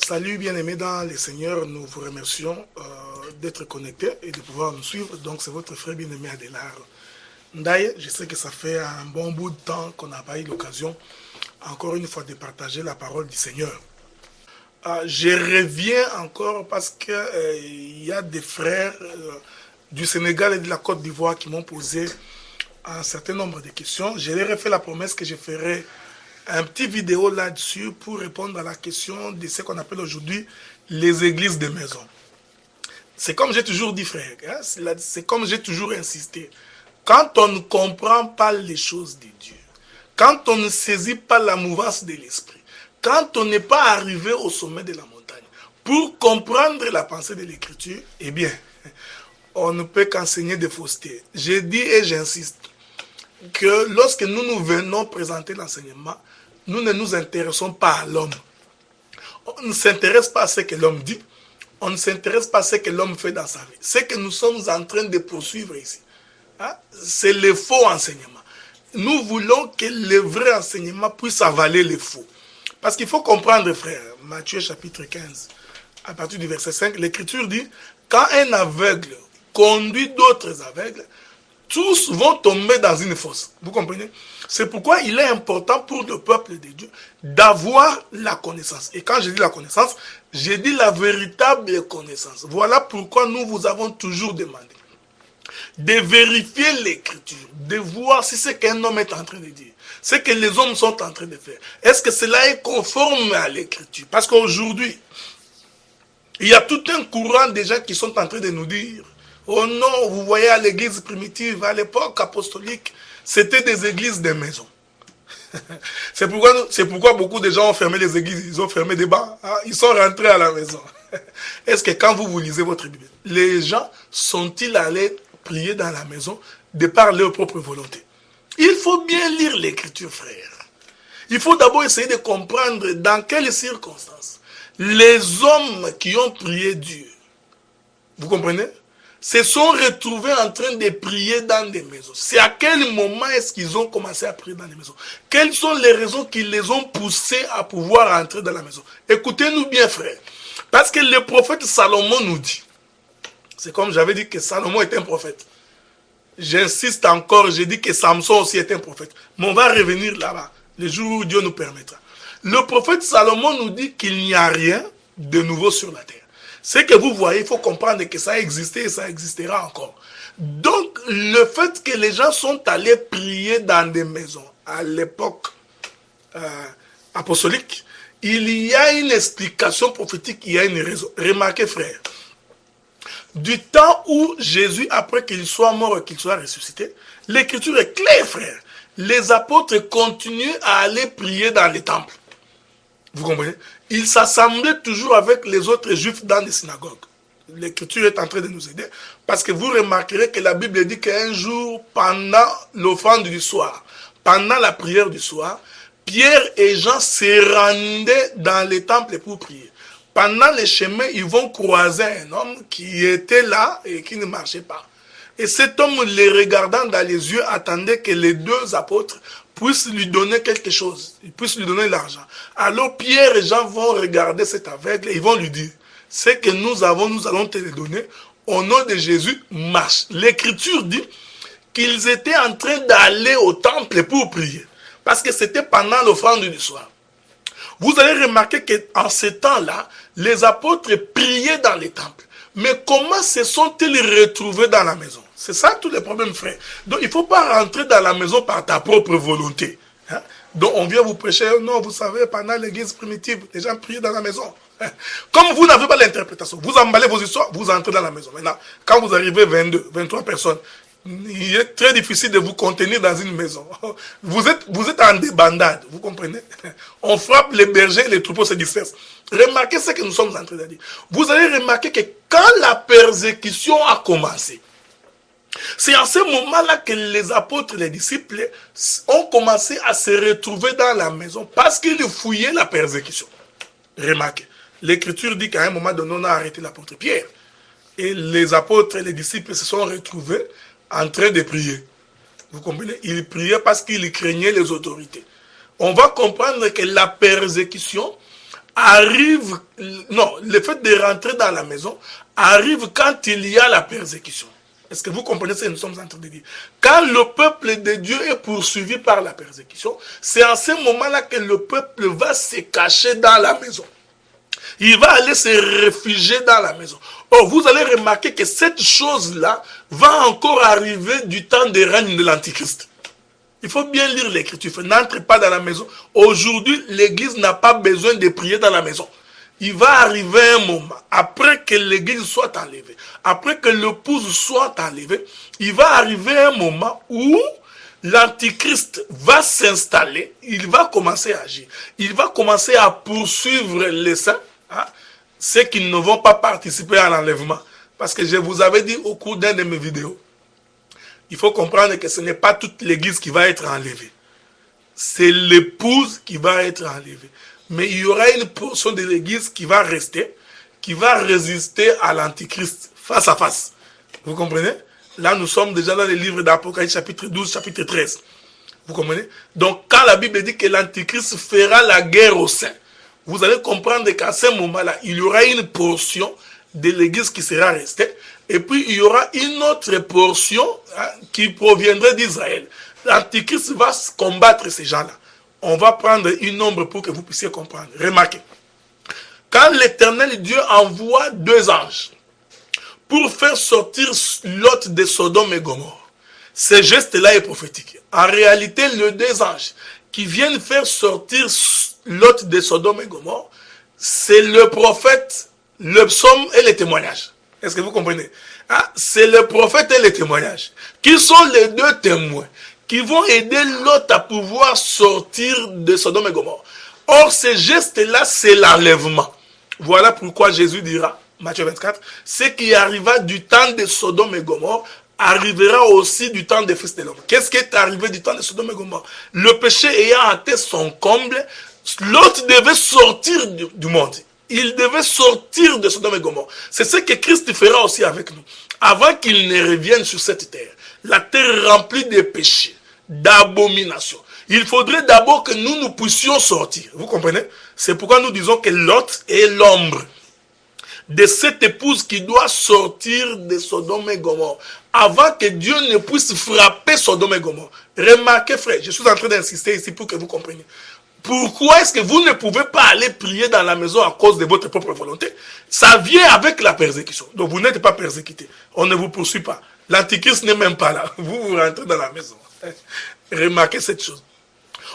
Salut bien-aimés dans les Seigneurs, nous vous remercions d'être connectés et de pouvoir nous suivre. Donc c'est votre frère bien-aimé Adélard Ndaye. Je sais que ça fait un bon bout de temps qu'on n'a pas eu l'occasion encore une fois de partager la parole du Seigneur. Je reviens encore parce que il y a des frères du Sénégal et de la Côte d'Ivoire qui m'ont posé un certain nombre de questions. Je leur ai fait la promesse que je ferai un petit vidéo là-dessus pour répondre à la question de ce qu'on appelle aujourd'hui les églises de maison. C'est comme j'ai toujours dit, frère, hein, c'est comme j'ai toujours insisté. Quand on ne comprend pas les choses de Dieu, quand on ne saisit pas la mouvance de l'esprit, quand on n'est pas arrivé au sommet de la montagne, pour comprendre la pensée de l'écriture, eh bien, on ne peut qu'enseigner des faussetés. J'ai dit et j'insiste que lorsque nous venons présenter l'enseignement, nous ne nous intéressons pas à l'homme. On ne s'intéresse pas à ce que l'homme dit. On ne s'intéresse pas à ce que l'homme fait dans sa vie. Ce que nous sommes en train de poursuivre ici, hein, c'est le faux enseignement. Nous voulons que le vrai enseignement puisse avaler le faux. Parce qu'il faut comprendre, frère, Matthieu chapitre 15, à partir du verset 5, l'Écriture dit, quand un aveugle conduit d'autres aveugles, tous vont tomber dans une fosse. Vous comprenez? C'est pourquoi il est important pour le peuple de Dieu d'avoir la connaissance. Et quand je dis la connaissance, je dis la véritable connaissance. Voilà pourquoi nous vous avons toujours demandé de vérifier l'écriture, de voir si ce qu'un homme est en train de dire, ce que les hommes sont en train de faire. Est-ce que cela est conforme à l'écriture? Parce qu'aujourd'hui, il y a tout un courant de gens qui sont en train de nous dire: oh non, vous voyez, à l'église primitive, à l'époque apostolique, c'était des églises de maison. C'est pourquoi beaucoup de gens ont fermé les églises, ils ont fermé des bars, hein, ils sont rentrés à la maison. Est-ce que quand vous lisez votre Bible, les gens sont-ils allés prier dans la maison de par leur propre volonté? Il faut bien lire l'écriture, frère. Il faut d'abord essayer de comprendre dans quelles circonstances les hommes qui ont prié Dieu, vous comprenez, se sont retrouvés en train de prier dans des maisons. C'est à quel moment est-ce qu'ils ont commencé à prier dans les maisons? Quelles sont les raisons qui les ont poussés à pouvoir entrer dans la maison? Écoutez-nous bien, frère. Parce que le prophète Salomon nous dit, c'est comme j'avais dit que Salomon est un prophète. J'insiste encore, j'ai dit que Samson aussi est un prophète. Mais on va revenir là-bas, le jour où Dieu nous permettra. Le prophète Salomon nous dit qu'il n'y a rien de nouveau sur la terre. Ce que vous voyez, il faut comprendre que ça a existé et ça existera encore. Donc, le fait que les gens sont allés prier dans des maisons à l'époque apostolique, il y a une explication prophétique, il y a une raison. Remarquez, frère, du temps où Jésus, après qu'il soit mort et qu'il soit ressuscité, l'écriture est claire, frère. Les apôtres continuent à aller prier dans les temples. Vous comprenez? Ils s'assemblaient toujours avec les autres juifs dans les synagogues. L'écriture est en train de nous aider. Parce que vous remarquerez que la Bible dit qu'un jour, pendant l'offrande du soir, pendant la prière du soir, Pierre et Jean se rendaient dans les temples pour prier. Pendant les chemins, ils vont croiser un homme qui était là et qui ne marchait pas. Et cet homme, les regardant dans les yeux, attendait que les deux apôtres puissent lui donner quelque chose. Ils puissent lui donner l'argent. Alors Pierre et Jean vont regarder cet aveugle et ils vont lui dire: ce que nous avons, nous allons te le donner. Au nom de Jésus, marche. L'écriture dit qu'ils étaient en train d'aller au temple pour prier. Parce que c'était pendant l'offrande du soir. Vous allez remarquer qu'en ce temps-là, les apôtres priaient dans les temples. Mais comment se sont-ils retrouvés dans la maison? C'est ça tout le problème, frère. Donc il ne faut pas rentrer dans la maison par ta propre volonté. Hein? Donc on vient vous prêcher: non, vous savez, pendant l'église primitive, les gens priaient dans la maison. Comme vous n'avez pas l'interprétation, vous emballez vos histoires, vous entrez dans la maison. Maintenant, quand vous arrivez 22, 23 personnes, il est très difficile de vous contenir dans une maison. Vous êtes en débandade, vous comprenez? On frappe les bergers et les troupeaux se dispersent. Remarquez ce que nous sommes en train de dire. Vous allez remarquer que quand la persécution a commencé, c'est en ce moment-là que les apôtres et les disciples ont commencé à se retrouver dans la maison parce qu'ils fouillaient la persécution. Remarquez, l'écriture dit qu'à un moment donné, on a arrêté l'apôtre Pierre. Et les apôtres et les disciples se sont retrouvés en train de prier. Vous comprenez? Ils priaient parce qu'ils craignaient les autorités. On va comprendre que la persécution arrive, non, le fait de rentrer dans la maison arrive quand il y a la persécution. Est-ce que vous comprenez ce que nous sommes en train de dire? Quand le peuple de Dieu est poursuivi par la persécution, c'est en ce moment-là que le peuple va se cacher dans la maison. Il va aller se réfugier dans la maison. Or, vous allez remarquer que cette chose-là va encore arriver du temps de règne de l'Antichrist. Il faut bien lire l'Écriture. N'entre pas dans la maison. Aujourd'hui, l'Église n'a pas besoin de prier dans la maison. Il va arriver un moment, après que l'Église soit enlevée, après que l'épouse soit enlevée, il va arriver un moment où l'Antichrist va s'installer, il va commencer à agir. Il va commencer à poursuivre les saints, hein, ceux qui ne vont pas participer à l'enlèvement. Parce que je vous avais dit au cours d'une de mes vidéos, il faut comprendre que ce n'est pas toute l'Église qui va être enlevée. C'est l'épouse qui va être enlevée. Mais il y aura une portion de l'Église qui va rester, qui va résister à l'Antichrist face à face. Vous comprenez? Là, nous sommes déjà dans le livre d'Apocalypse, chapitre 12, chapitre 13. Vous comprenez? Donc, quand la Bible dit que l'Antichrist fera la guerre aux saints, vous allez comprendre qu'à ce moment-là, il y aura une portion de l'Église qui sera restée, et puis il y aura une autre portion, hein, qui proviendrait d'Israël. L'Antichrist va combattre ces gens-là. On va prendre une nombre pour que vous puissiez comprendre. Remarquez. Quand l'Éternel Dieu envoie 2 anges pour faire sortir Lot de Sodome et Gomorrhe, ce geste-là est prophétique. En réalité, les 2 anges qui viennent faire sortir Lot de Sodome et Gomorrhe, c'est le prophète, le psaume et le témoignage. Est-ce que vous comprenez? Ah, c'est le prophète et le témoignage. Qui sont les 2 témoins qui vont aider Lot à pouvoir sortir de Sodome et Gomorrhe. Or, ce geste-là, c'est l'enlèvement. Voilà pourquoi Jésus dira, Matthieu 24, ce qui arriva du temps de Sodome et Gomorrhe arrivera aussi du temps des fils de l'homme. Qu'est-ce qui est arrivé du temps de Sodome et Gomorrhe? Le péché ayant atteint son comble, Lot devait sortir du monde. Il devait sortir de Sodome et Gomorrhe. C'est ce que Christ fera aussi avec nous. Avant qu'il ne revienne sur cette terre, la terre remplie de péchés, d'abominations. Il faudrait d'abord que nous puissions sortir. Vous comprenez? C'est pourquoi nous disons que Lot est l'ombre de cette épouse qui doit sortir de Sodome et Gomorrhe avant que Dieu ne puisse frapper Sodome et Gomorrhe. Remarquez, frère, je suis en train d'insister ici pour que vous compreniez. Pourquoi est-ce que vous ne pouvez pas aller prier dans la maison à cause de votre propre volonté? Ça vient avec la persécution. Donc vous n'êtes pas persécuté. On ne vous poursuit pas. L'Antichrist n'est même pas là. Vous rentrez dans la maison. Remarquez cette chose.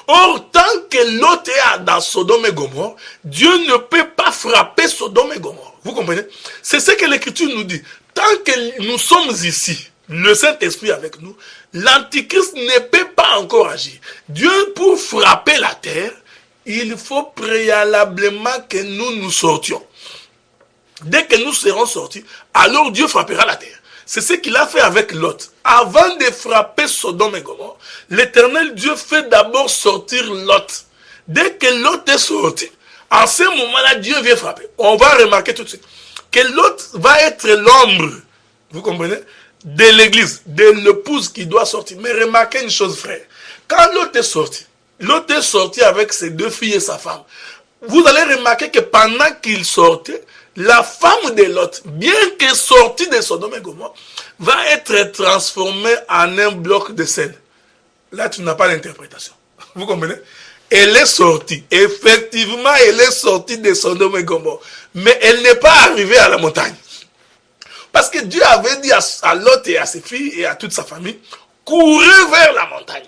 Or, tant que Lot est dans Sodome et Gomorrhe, Dieu ne peut pas frapper Sodome et Gomorrhe. Vous comprenez? C'est ce que l'Écriture nous dit. Tant que nous sommes ici, le Saint-Esprit avec nous, l'Antichrist ne peut pas encore agir. Dieu, pour frapper la terre, il faut préalablement que nous sortions. Dès que nous serons sortis, alors Dieu frappera la terre. C'est ce qu'il a fait avec Lot. Avant de frapper Sodome et Gomorrhe, l'Éternel Dieu fait d'abord sortir Lot. Dès que Lot est sorti, en ce moment-là, Dieu vient frapper. On va remarquer tout de suite que Lot va être l'ombre, vous comprenez, de l'église, de l'épouse qui doit sortir. Mais remarquez une chose, frère. Quand Lot est sorti avec ses 2 filles et sa femme. Vous allez remarquer que pendant qu'il sortait, la femme de Lot, bien que sortie de Sodome et Gomorrhe, va être transformée en un bloc de sel. Là, tu n'as pas d'interprétation. Vous comprenez? Elle est sortie. Effectivement, elle est sortie de Sodome et Gomorrhe. Mais elle n'est pas arrivée à la montagne. Parce que Dieu avait dit à Lot et à ses filles et à toute sa famille, courez vers la montagne.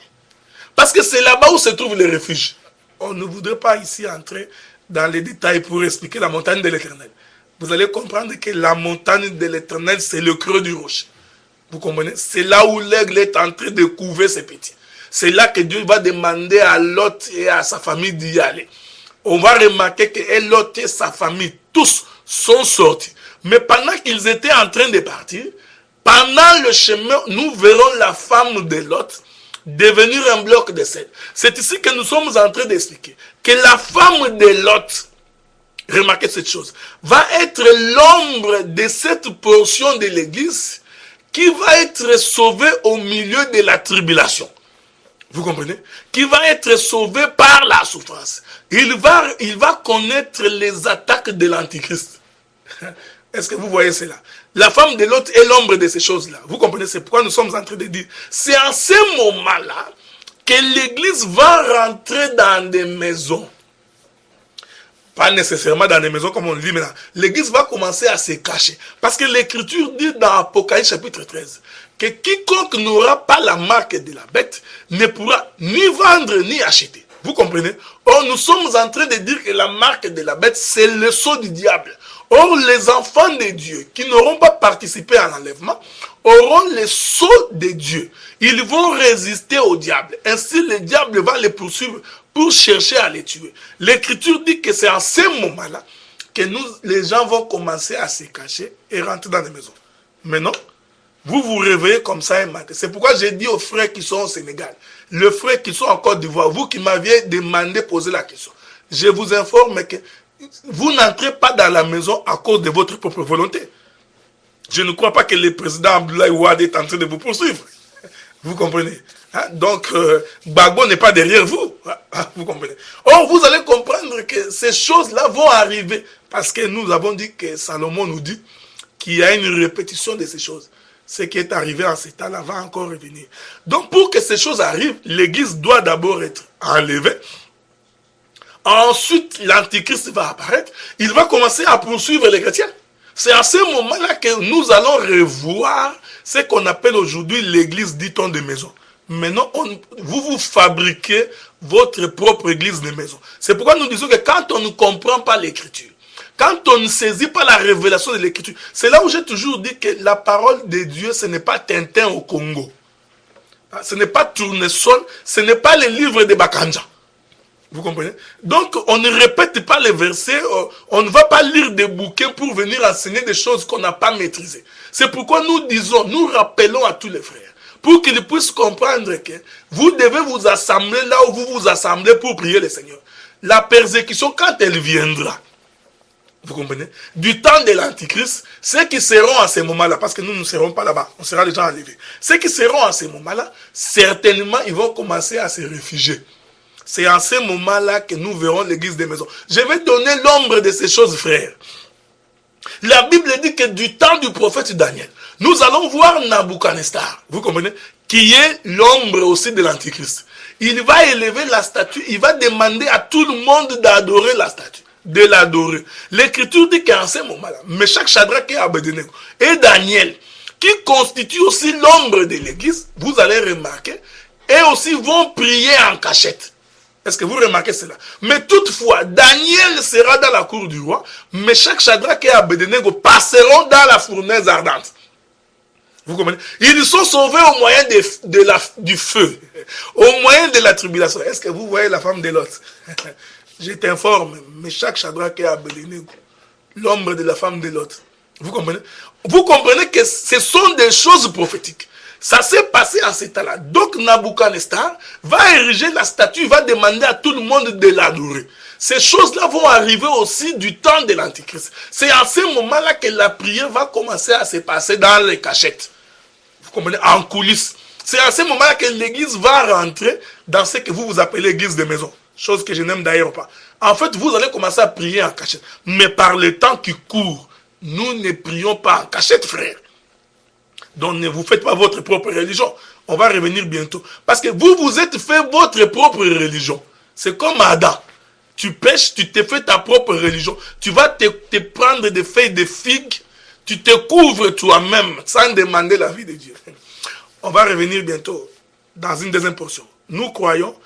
Parce que c'est là-bas où se trouve le refuge. On ne voudrait pas ici entrer dans les détails pour expliquer la montagne de l'Éternel. Vous allez comprendre que la montagne de l'Éternel, c'est le creux du rocher. Vous comprenez? C'est là où l'aigle est en train de couver ses petits. C'est là que Dieu va demander à Lot et à sa famille d'y aller. On va remarquer que Lot et sa famille, tous sont sortis. Mais pendant qu'ils étaient en train de partir, pendant le chemin, nous verrons la femme de Lot devenir un bloc de sel. C'est ici que nous sommes en train d'expliquer que la femme de Lot, remarquez cette chose, va être l'ombre de cette portion de l'église qui va être sauvée au milieu de la tribulation. Vous comprenez? Qui va être sauvé par la souffrance. Il va connaître les attaques de l'Antichrist. Est-ce que vous voyez cela? La femme de l'autre est l'ombre de ces choses-là. Vous comprenez? C'est pourquoi nous sommes en train de dire. C'est en ce moment-là que l'Église va rentrer dans des maisons. Pas nécessairement dans des maisons comme on le dit maintenant. L'Église va commencer à se cacher. Parce que l'Écriture dit dans Apocalypse chapitre 13 que quiconque n'aura pas la marque de la bête ne pourra ni vendre ni acheter. Vous comprenez? Or, nous sommes en train de dire que la marque de la bête, c'est le sceau du diable. Or, les enfants de Dieu qui n'auront pas participé à l'enlèvement auront le sceau de Dieu. Ils vont résister au diable. Ainsi, le diable va les poursuivre pour chercher à les tuer. L'Écriture dit que c'est en ce moment-là que les gens vont commencer à se cacher et rentrer dans les maisons. Maintenant, vous vous réveillez comme ça un matin. C'est pourquoi j'ai dit aux frères qui sont au Sénégal, les frères qui sont en Côte d'Ivoire, vous qui m'aviez demandé de poser la question, je vous informe que vous n'entrez pas dans la maison à cause de votre propre volonté. Je ne crois pas que le président Abdoulaye Wade est en train de vous poursuivre. Vous comprenez? Donc, Gbagbo n'est pas derrière vous. Vous comprenez? Or, vous allez comprendre que ces choses-là vont arriver. Parce que nous avons dit que Salomon nous dit qu'il y a une répétition de ces choses. Ce qui est arrivé en ces temps-là va encore revenir. Donc, pour que ces choses arrivent, l'Église doit d'abord être enlevée. Ensuite, l'Antichrist va apparaître. Il va commencer à poursuivre les chrétiens. C'est à ce moment-là que nous allons revoir ce qu'on appelle aujourd'hui l'église, dit-on, de maison. Maintenant, vous fabriquez votre propre église de maison. C'est pourquoi nous disons que quand on ne comprend pas l'écriture, quand on ne saisit pas la révélation de l'écriture, c'est là où j'ai toujours dit que la parole de Dieu, ce n'est pas Tintin au Congo. Ce n'est pas Tournesol, ce n'est pas les livres de Bakanja. Vous comprenez? Donc, on ne répète pas les versets, on ne va pas lire des bouquins pour venir enseigner des choses qu'on n'a pas maîtrisées. C'est pourquoi nous disons, nous rappelons à tous les frères, pour qu'ils puissent comprendre que vous devez vous assembler là où vous vous assemblez pour prier le Seigneur. La persécution, quand elle viendra, vous comprenez? Du temps de l'Antichrist, ceux qui seront à ce moment-là, parce que nous ne serons pas là-bas, on sera déjà enlevés. Ceux qui seront à ce moment-là, certainement, ils vont commencer à se réfugier. C'est en ce moment-là que nous verrons l'église des maisons. Je vais donner l'ombre de ces choses, frères. La Bible dit que du temps du prophète Daniel, nous allons voir Nabuchodonosor, vous comprenez, qui est l'ombre aussi de l'Antichrist. Il va élever la statue, il va demander à tout le monde d'adorer la statue, de l'adorer. L'Écriture dit qu'en ce moment-là, Meshach, Shadrach et Abednego et Daniel, qui constituent aussi l'ombre de l'église, vous allez remarquer, et aussi vont prier en cachette. Est-ce que vous remarquez cela? Mais toutefois, Daniel sera dans la cour du roi, Meshach, Shadrach et Abednego passeront dans la fournaise ardente. Vous comprenez? Ils sont sauvés au moyen du feu, au moyen de la tribulation. Est-ce que vous voyez la femme de Lot? Je t'informe, Meshach, Shadrach et Abednego, l'ombre de la femme de Lot. Vous comprenez? Vous comprenez que ce sont des choses prophétiques. Ça s'est passé en ce temps-là. Donc Nabuchodonosor va ériger la statue, va demander à tout le monde de l'adorer. Ces choses-là vont arriver aussi du temps de l'Antichrist. C'est à ce moment-là que la prière va commencer à se passer dans les cachettes. Vous comprenez? En coulisses. C'est à ce moment-là que l'église va rentrer dans ce que vous appelez l'église de maison. Chose que je n'aime d'ailleurs pas. En fait, vous allez commencer à prier en cachette. Mais par le temps qui court, nous ne prions pas en cachette, frère. Donc ne vous faites pas votre propre religion. On va revenir bientôt. Parce que vous vous êtes fait votre propre religion. C'est comme Adam. Tu pêches, tu te fais ta propre religion. Tu vas te prendre des feuilles de figues. Tu te couvres toi-même sans demander l'avis de Dieu. On va revenir bientôt dans une deuxième portion. Nous croyons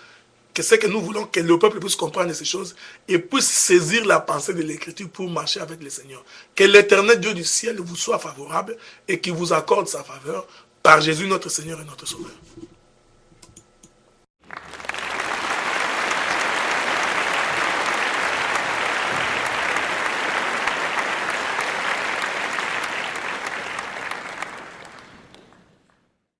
que c'est que nous voulons que le peuple puisse comprendre ces choses et puisse saisir la pensée de l'Écriture pour marcher avec le Seigneur. Que l'Éternel Dieu du ciel vous soit favorable et qu'il vous accorde sa faveur par Jésus notre Seigneur et notre Sauveur.